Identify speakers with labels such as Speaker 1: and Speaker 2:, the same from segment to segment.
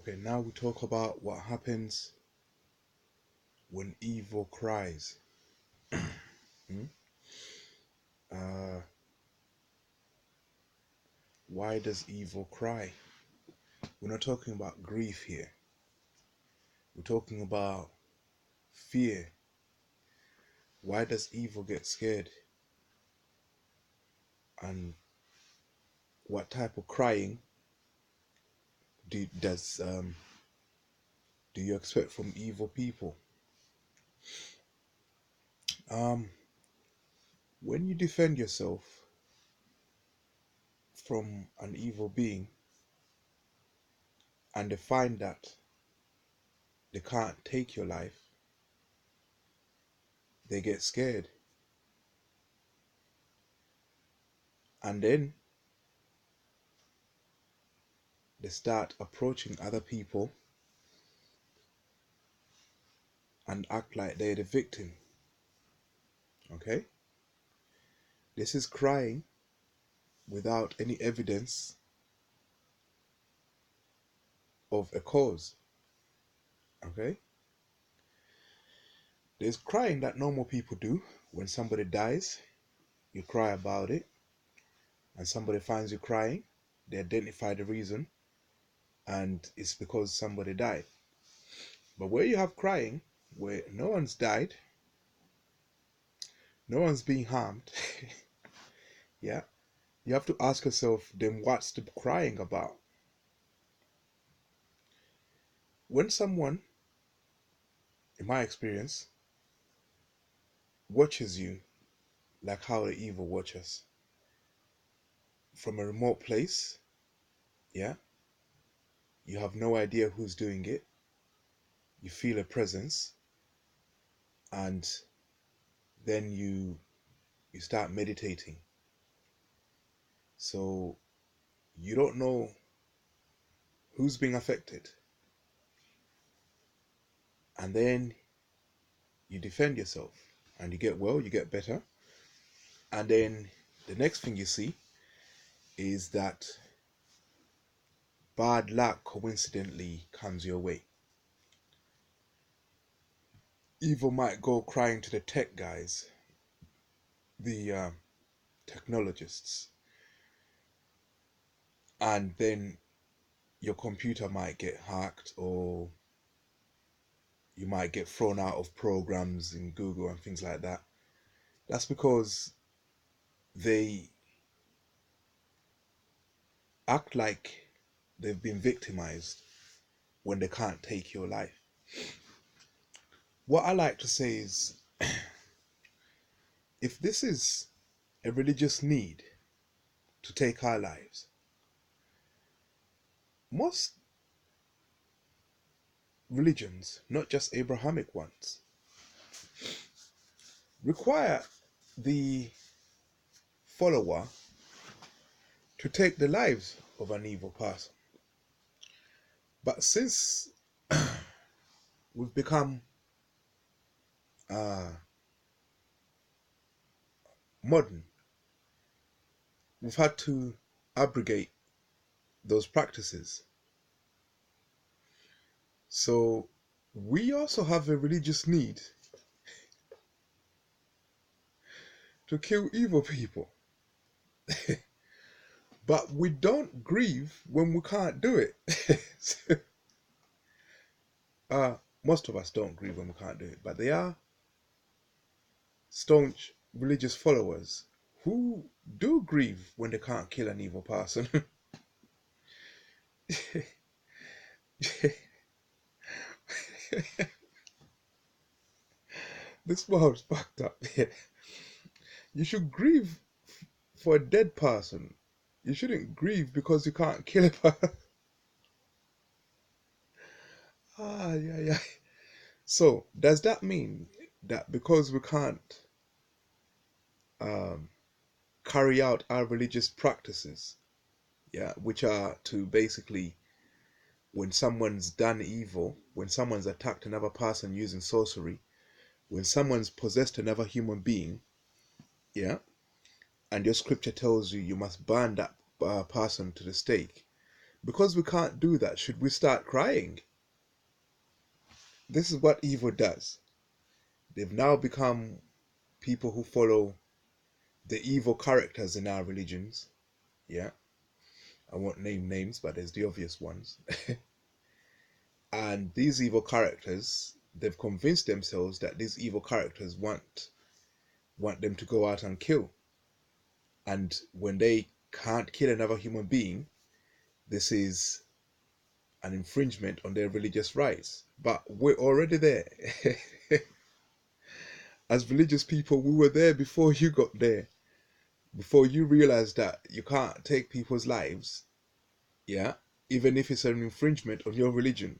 Speaker 1: Okay, now we talk about what happens when evil cries. Hmm? Uh, why does evil cry? We're not talking about grief here. We're talking about fear. Why does evil get scared? And what type of crying do you expect from evil people? Um, when you defend yourself from an evil being and they find that they can't take your life, they get scared. And then they start approaching other people and act like they're the victim. Okay? This is crying without any evidence of a cause. Okay? There's crying that normal people do when somebody dies. You cry about it, and somebody finds you crying. They identify the reason, and it's because somebody died. But where you have crying, where no one's died, no one's being harmed, yeah, you have to ask yourself, then what's the crying about? When someone, in my experience, watches you like how the evil watches from a remote place, yeah, you have no idea who's doing it, you feel a presence, and then you start meditating. So you don't know who's being affected, and then you defend yourself, and you get well, you get better, and then the next thing you see is that bad luck coincidentally comes your way. Evil might go crying to the tech guys, the technologists, and then your computer might get hacked, or you might get thrown out of programs in Google and things like that. That's because they act like they've been victimized when they can't take your life. What I like to say is, if this is a religious need to take our lives, most religions, not just Abrahamic ones, require the follower to take the lives of an evil person. But since we've become uh, modern, we've had to abrogate those practices. So we also have a religious need to kill evil people. But we don't grieve when we can't do it. Most of us don't grieve when we can't do it, but there are staunch religious followers who do grieve when they can't kill an evil person. This world's fucked up. You should grieve for a dead person. You shouldn't grieve because you can't kill a person. Yeah, yeah. So, does that mean that because we can't um, carry out our religious practices, yeah, which are to basically, when someone's done evil, when someone's attacked another person using sorcery, when someone's possessed another human being, yeah, and your scripture tells you you must burn that person to the stake, Because we can't do that, should we start crying? This is what evil does. They've now become people who follow the evil characters in our religions. Yeah, I won't name names, but there's the obvious ones. And these evil characters, they've convinced themselves that these evil characters want them to go out and kill. And when they can't kill another human being, this is an infringement on their religious rights. But we're already there. As religious people, we were there before you got there. Before you realized that you can't take people's lives, yeah, even if it's an infringement on your religion.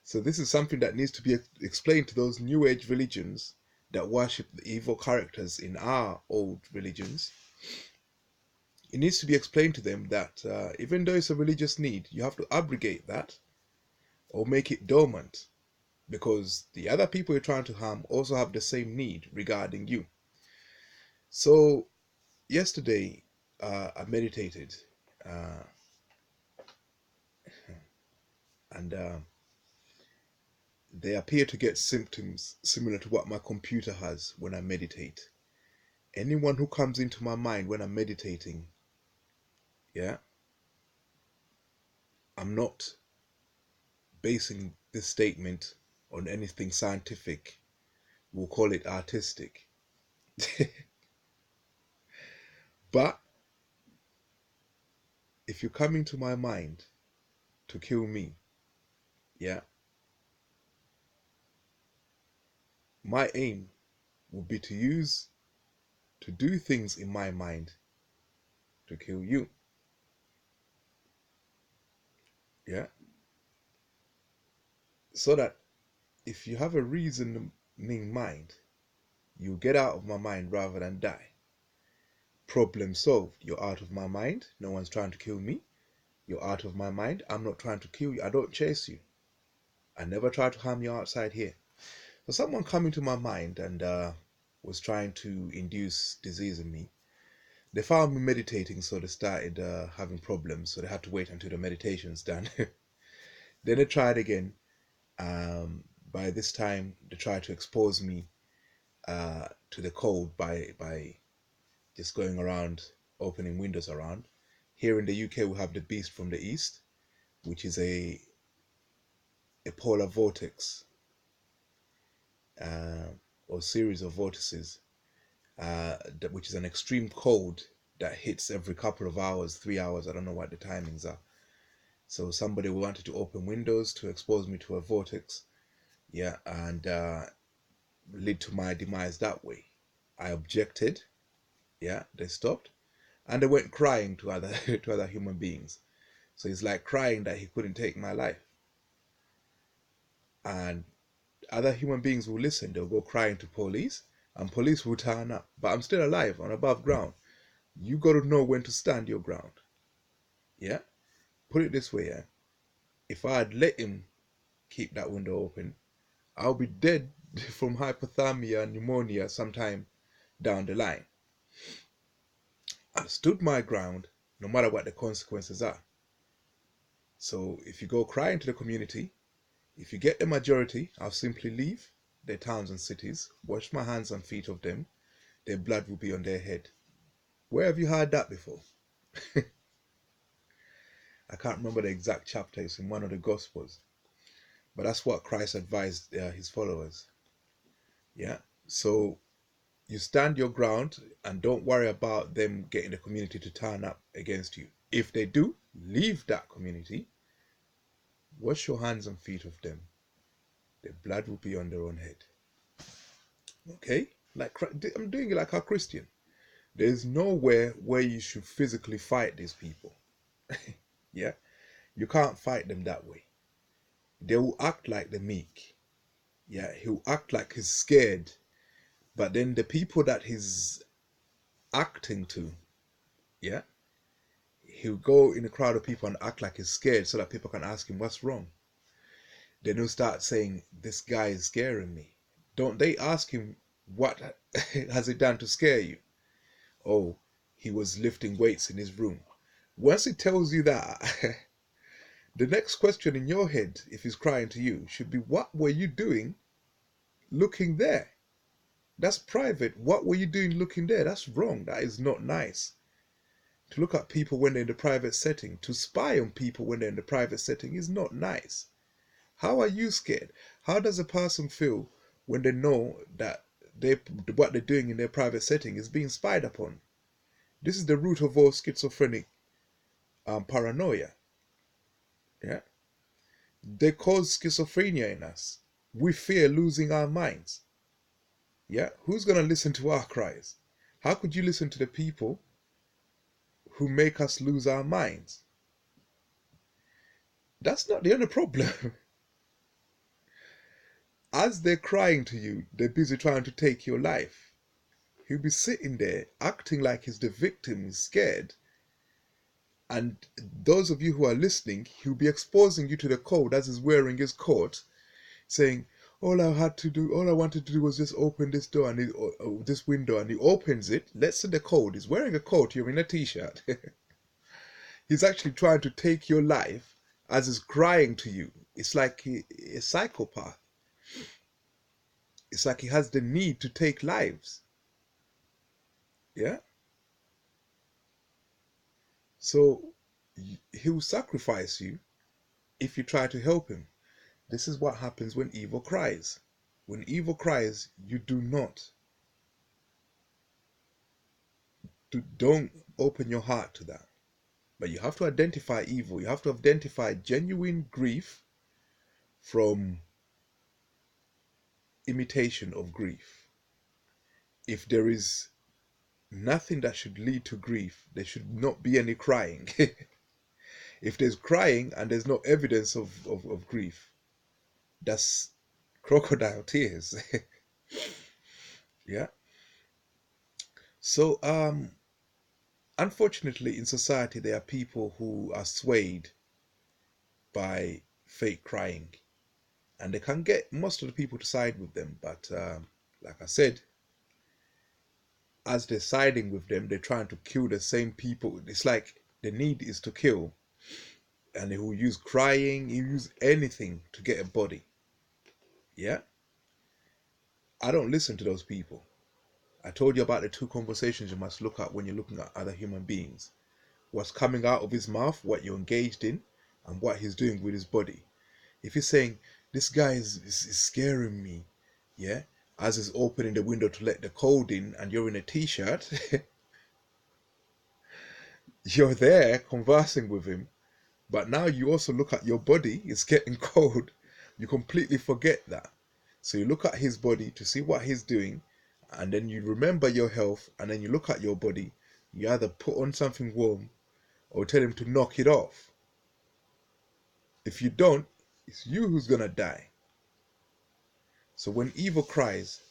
Speaker 1: So this is something that needs to be explained to those new age religions that worship the evil characters in our old religions. It needs to be explained to them that even though it's a religious need, you have to abrogate that or make it dormant, because the other people you're trying to harm also have the same need regarding you. So yesterday, I meditated, uh, and they appear to get symptoms similar to what my computer has when I meditate. Anyone who comes into my mind when I'm meditating, yeah, I'm not basing this statement on anything scientific. We'll call it artistic. But if you come into my mind to kill me, yeah, my aim would be to do things in my mind to kill you. Yeah. So that if you have a reasoning mind, you get out of my mind rather than die. Problem solved. You're out of my mind. No one's trying to kill me. You're out of my mind. I'm not trying to kill you. I don't chase you. I never try to harm you outside here. So someone come into my mind and was trying to induce disease in me. They found me meditating, so they started having problems. So they had to wait until the meditation's done. Then they tried again. By this time, they tried to expose me to the cold by just going around opening windows around. Here in the UK, we have the beast from the east, which is a polar vortex uh, or series of vortices, which is an extreme cold that hits every couple of hours, 3 hours. I don't know what the timings are. So somebody wanted to open windows to expose me to a vortex, yeah, and lead to my demise that way. I objected, yeah, they stopped, and they went crying to other to other human beings. So it's like crying that he couldn't take my life, and other human beings will listen. They'll go crying to police, and police will turn up. But I'm still alive on above ground. You got to know when to stand your ground. Yeah. Put it this way, yeah. If I had let him keep that window open, I'll be dead from hypothermia and pneumonia sometime down the line. I stood my ground, no matter what the consequences are. So if you go crying to the community, if you get the majority, I'll simply leave their towns and cities, wash my hands and feet of them, their blood will be on their head. Where have you heard that before? I can't remember the exact chapter, it's in one of the Gospels, but that's what Christ advised his followers. Yeah. So you stand your ground and don't worry about them getting the community to turn up against you. If they do, leave that community, wash your hands and feet of them. Their blood will be on their own head. Okay? Like I'm doing it like a Christian. There's nowhere where you should physically fight these people. Yeah? You can't fight them that way. They will act like the meek. Yeah, he'll act like he's scared. But then the people that he's acting to, yeah, he'll go in a crowd of people and act like he's scared so that people can ask him what's wrong. Then he'll start saying, this guy is scaring me. Don't they ask him, what has he done to scare you? Oh, he was lifting weights in his room. Once it tells you that, the next question in your head, if he's crying to you, should be, what were you doing looking there? That's private. What were you doing looking there? That's wrong. That is not nice. To look at people when they're in the private setting, to spy on people when they're in the private setting is not nice. How are you scared? How does a person feel when they know that they what they're doing in their private setting is being spied upon? This is the root of all schizophrenic paranoia. Yeah, they cause schizophrenia in us. We fear losing our minds. Yeah, who's gonna listen to our cries? How could you listen to the people who make us lose our minds? That's not the only problem. As they're crying to you, they're busy trying to take your life. He'll be sitting there acting like he's the victim, he's scared. And those of you who are listening, he'll be exposing you to the code as he's wearing his coat, saying, all I had to do, all I wanted to do was just open this door and this window, and he opens it. Let's see the code. He's wearing a coat, you're in a t-shirt. He's actually trying to take your life as he's crying to you. It's like a psychopath. It's like he has the need to take lives. Yeah? So he will sacrifice you if you try to help him. This is what happens when evil cries. When evil cries, you don't open your heart to that. But you have to identify evil. You have to identify genuine grief from imitation of grief. If there is nothing that should lead to grief, there should not be any crying. If there's crying and there's no evidence of grief, that's crocodile tears. Yeah. So unfortunately in society there are people who are swayed by fake crying, and they can get most of the people to side with them, but like I said, as they're siding with them, they're trying to kill the same people. It's like the need is to kill, and they will use crying, you use anything to get a body. Yeah, I don't listen to those people. I told you about the two conversations you must look at when you're looking at other human beings: what's coming out of his mouth, what you're engaged in, and what he's doing with his body. If he's saying, this guy is scaring me, yeah, as he's opening the window to let the cold in and you're in a t-shirt, you're there conversing with him, but now you also look at your body, it's getting cold. You completely forget that. So you look at his body to see what he's doing, and then you remember your health, and then you look at your body. You either put on something warm or tell him to knock it off. If you don't, it's you who's gonna die. So when evil cries,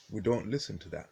Speaker 1: we don't listen to that.